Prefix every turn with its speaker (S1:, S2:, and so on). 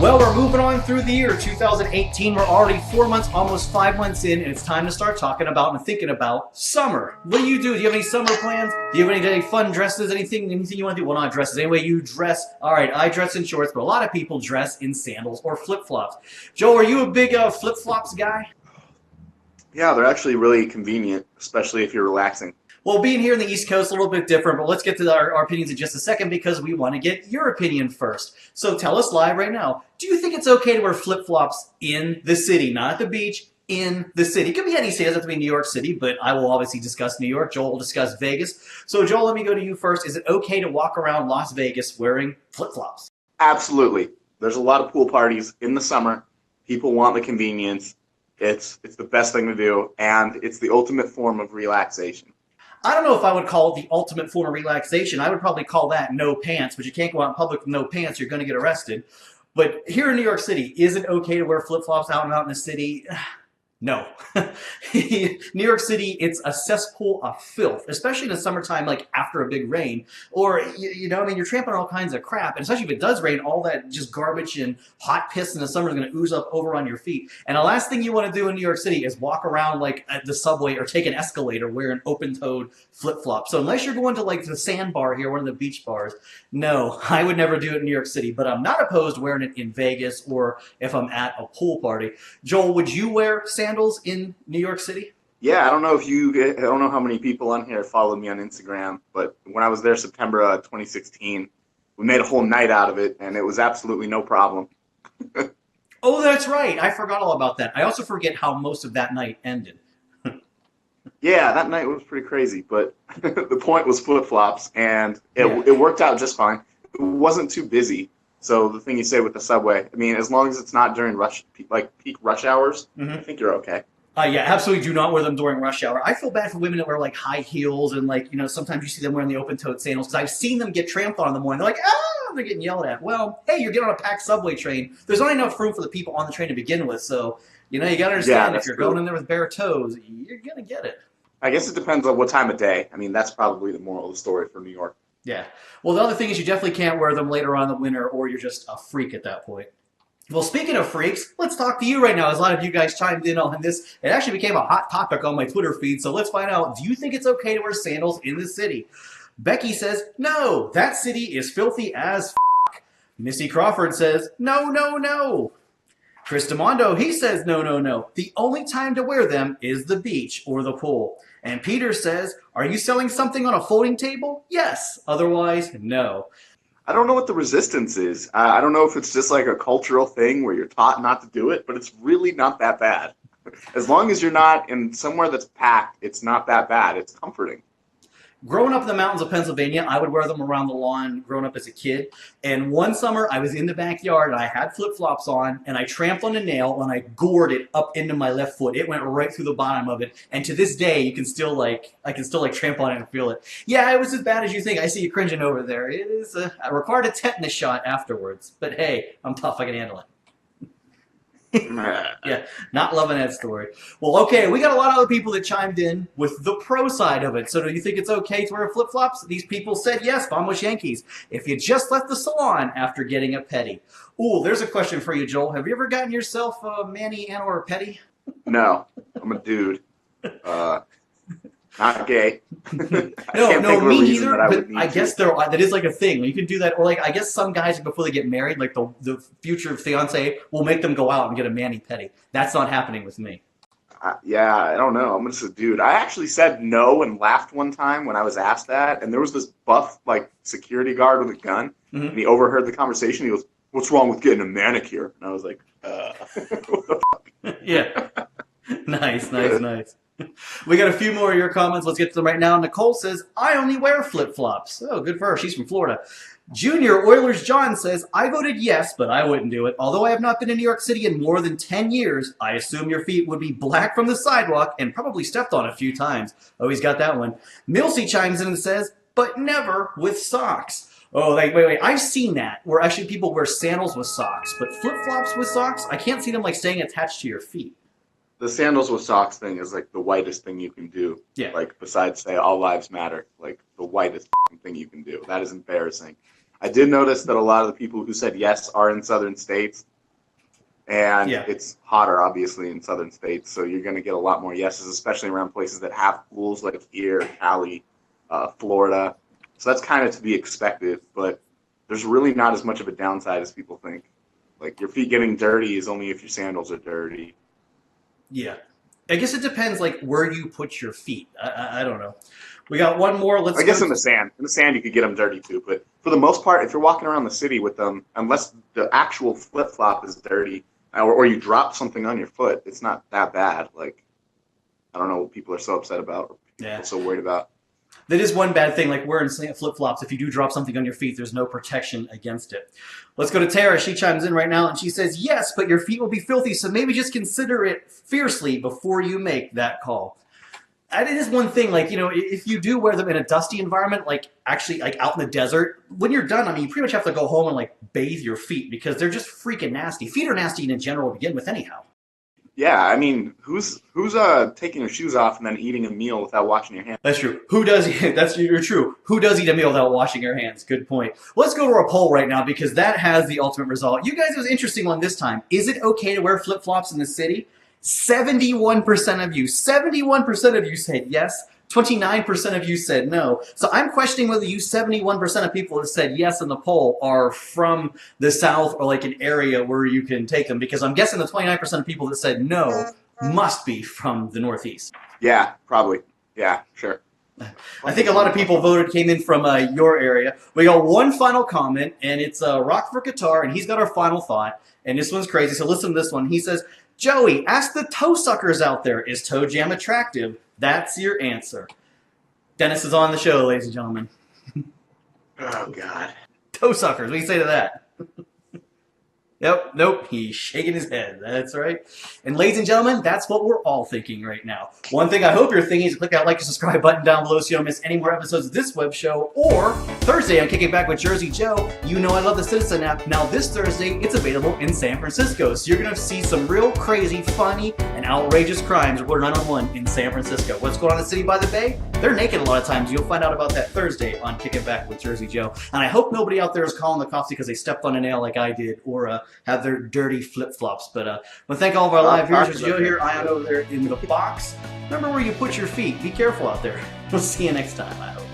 S1: Well, we're moving on through the year 2018. We're already 4 months, almost 5 months in, and it's time to start talking about and thinking about summer. What do you do? Do you have any summer plans? Do you have any fun dresses? Anything you want to do? Well, not dresses. Anyway, you dress. All right, I dress in shorts, but a lot of people dress in sandals or flip-flops. Joe, are you a big flip-flops guy?
S2: Yeah, they're actually really convenient, especially if you're relaxing.
S1: Well, being here in the East Coast, a little bit different, but let's get to our opinions in just a second because we want to get your opinion first. So tell us live right now, do you think it's okay to wear flip-flops in the city, not at the beach, in the city? It could be any city, it doesn't have to be New York City, but I will obviously discuss New York. Joel will discuss Vegas. So Joel, let me go to you first. Is it okay to walk around Las Vegas wearing flip-flops?
S2: Absolutely. There's a lot of pool parties in the summer. People want the convenience. It's the best thing to do, and it's the ultimate form of relaxation.
S1: I don't know if I would call it the ultimate form of relaxation. I would probably call that no pants, but you can't go out in public with no pants. You're going to get arrested. But here in New York City, is it okay to wear flip-flops out and out in the city? No. New York City, it's a cesspool of filth, especially in the summertime, like after a big rain. Or, you're trampling all kinds of crap. And especially if it does rain, all that just garbage and hot piss in the summer is going to ooze up over on your feet. And the last thing you want to do in New York City is walk around like at the subway or take an escalator wearing open-toed flip-flops. So unless you're going to like the sandbar here, one of the beach bars, no, I would never do it in New York City. But I'm not opposed to wearing it in Vegas or if I'm at a pool party. Joel, would you wear sandals in New York City?
S2: Yeah, I don't know how many people on here follow me on Instagram, but when I was there September 2016, we made a whole night out of it, and it was absolutely no problem.
S1: Oh, that's right. I forgot all about that. I also forget how most of that night ended.
S2: Yeah, that night was pretty crazy, but the point was flip-flops, and it worked out just fine. It wasn't too busy. So the thing you say with the subway, I mean, as long as it's not during peak rush hours, I think you're okay.
S1: Yeah, absolutely do not wear them during rush hour. I feel bad for women that wear like high heels and sometimes you see them wearing the open-toed sandals because I've seen them get trampled on in the morning. They're like, they're getting yelled at. Well, hey, you're getting on a packed subway train. There's not enough room for the people on the train to begin with. So, you got to understand if you're going in there with bare toes, you're going to get it.
S2: I guess it depends on what time of day. I mean, that's probably the moral of the story for New York.
S1: Yeah. Well, the other thing is you definitely can't wear them later on in the winter or you're just a freak at that point. Well, speaking of freaks, let's talk to you right now. As a lot of you guys chimed in on this. It actually became a hot topic on my Twitter feed, so let's find out. Do you think it's okay to wear sandals in the city? Becky says, no, that city is filthy as f***. Missy Crawford says, no, no, no. Chris DeMondo, he says, no, no, no. The only time to wear them is the beach or the pool. And Peter says, are you selling something on a folding table? Yes. Otherwise, no.
S2: I don't know what the resistance is. I don't know if it's just like a cultural thing where you're taught not to do it, but it's really not that bad. As long as you're not in somewhere that's packed, it's not that bad. It's comforting.
S1: Growing up in the mountains of Pennsylvania, I would wear them around the lawn growing up as a kid. And one summer, I was in the backyard, and I had flip-flops on, and I tramped on a nail, and I gored it up into my left foot. It went right through the bottom of it. And to this day, I can still trample on it and feel it. Yeah, it was as bad as you think. I see you cringing over there. It is I required a tetanus shot afterwards. But hey, I'm tough. I can handle it. Yeah, not loving that story. Well, okay, we got a lot of other people that chimed in with the pro side of it. So do you think it's okay to wear flip-flops? These people said yes, Vamos Yankees. If you just left the salon after getting a pedi. Ooh, there's a question for you, Joel. Have you ever gotten yourself a mani and or a pedi?
S2: No, I'm a dude. Not gay.
S1: No, me neither. But I guess that is like a thing. You can do that, or like I guess some guys before they get married, like the future fiance, will make them go out and get a mani pedi. That's not happening with me.
S2: Yeah, I don't know. I'm just a dude. I actually said no and laughed one time when I was asked that, and there was this buff security guard with a gun, and he overheard the conversation. He goes, "What's wrong with getting a manicure?" And I was like, "What the fuck?"
S1: Yeah. Nice. We got a few more of your comments. Let's get to them right now. Nicole says, I only wear flip-flops. Oh, good for her. She's from Florida. Junior Oilers John says, I voted yes, but I wouldn't do it. Although I have not been in New York City in more than 10 years, I assume your feet would be black from the sidewalk and probably stepped on a few times. Oh, he's got that one. Milsey chimes in and says, but never with socks. Oh, wait. I've seen that, where actually people wear sandals with socks, but flip-flops with socks, I can't see them staying attached to your feet.
S2: The sandals with socks thing is the whitest thing you can do.
S1: Yeah.
S2: Besides say all lives matter, the whitest thing you can do. That is embarrassing. I did notice that a lot of the people who said yes are in southern states. And
S1: Yeah.
S2: it's hotter, obviously, in southern states, so you're going to get a lot more yeses, especially around places that have pools like here, Cali, Florida. So that's kind of to be expected, but there's really not as much of a downside as people think. Like, your feet getting dirty is only if your sandals are dirty.
S1: Yeah. I guess it depends, like, where you put your feet. I don't know. We got one more. Let's
S2: I guess
S1: go.
S2: in the sand you could get them dirty too, but for the most part, if you're walking around the city with them, unless the actual flip flop is dirty or you drop something on your foot, it's not that bad. Like, I don't know what people are so upset about, or people
S1: Yeah.
S2: are so worried about.
S1: That is one bad thing, like wearing flip-flops. If you do drop something on your feet, there's no protection against it. Let's go to Tara. She chimes in right now, and she says, yes, but your feet will be filthy, so maybe just consider it fiercely before you make that call. That is one thing, like, you know, if you do wear them in a dusty environment, like actually like out in the desert, when you're done, I mean, you pretty much have to go home and like bathe your feet because they're just freaking nasty. Feet are nasty in general to begin with anyhow.
S2: Yeah, I mean, who's taking their shoes off and then eating a meal without washing your hands?
S1: That's true. Who does? That's you're true. Who does eat a meal without washing your hands? Good point. Let's go to our poll right now because that has the ultimate result. You guys, it was an interesting one this time. Is it okay to wear flip flops in the city? 71% of you, 71% of you said yes. 29% of you said no. So I'm questioning whether you 71% of people that said yes in the poll are from the South or like an area where you can take them, because I'm guessing the 29% of people that said no must be from the Northeast.
S2: Yeah, probably. Yeah, sure.
S1: I think a lot of people came in from your area. We got one final comment, and it's Rock for Guitar, and he's got our final thought. And this one's crazy, so listen to this one. He says, Joey, ask the toe suckers out there, is toe jam attractive? That's your answer. Dennis is on the show, ladies and gentlemen.
S2: Oh, God.
S1: Toe suckers, what do you say to that? Yep, nope, he's shaking his head. That's right. And ladies and gentlemen, that's what we're all thinking right now. One thing I hope you're thinking is to click that like and subscribe button down below so you don't miss any more episodes of this web show. Or Thursday on Kicking Back with Jersey Joe, you know I love the Citizen app. Now this Thursday, it's available in San Francisco. So you're going to see some real crazy, funny, and outrageous crimes reported 911 in San Francisco. What's going on in the city by the bay? They're naked a lot of times. You'll find out about that Thursday on Kicking Back with Jersey Joe. And I hope nobody out there is calling the cops because they stepped on a nail like I did, or have their dirty flip-flops. But I want to thank all of our live viewers. Joe here, Ion over there in the box. Remember where you put your feet. Be careful out there. We'll see you next time, I hope.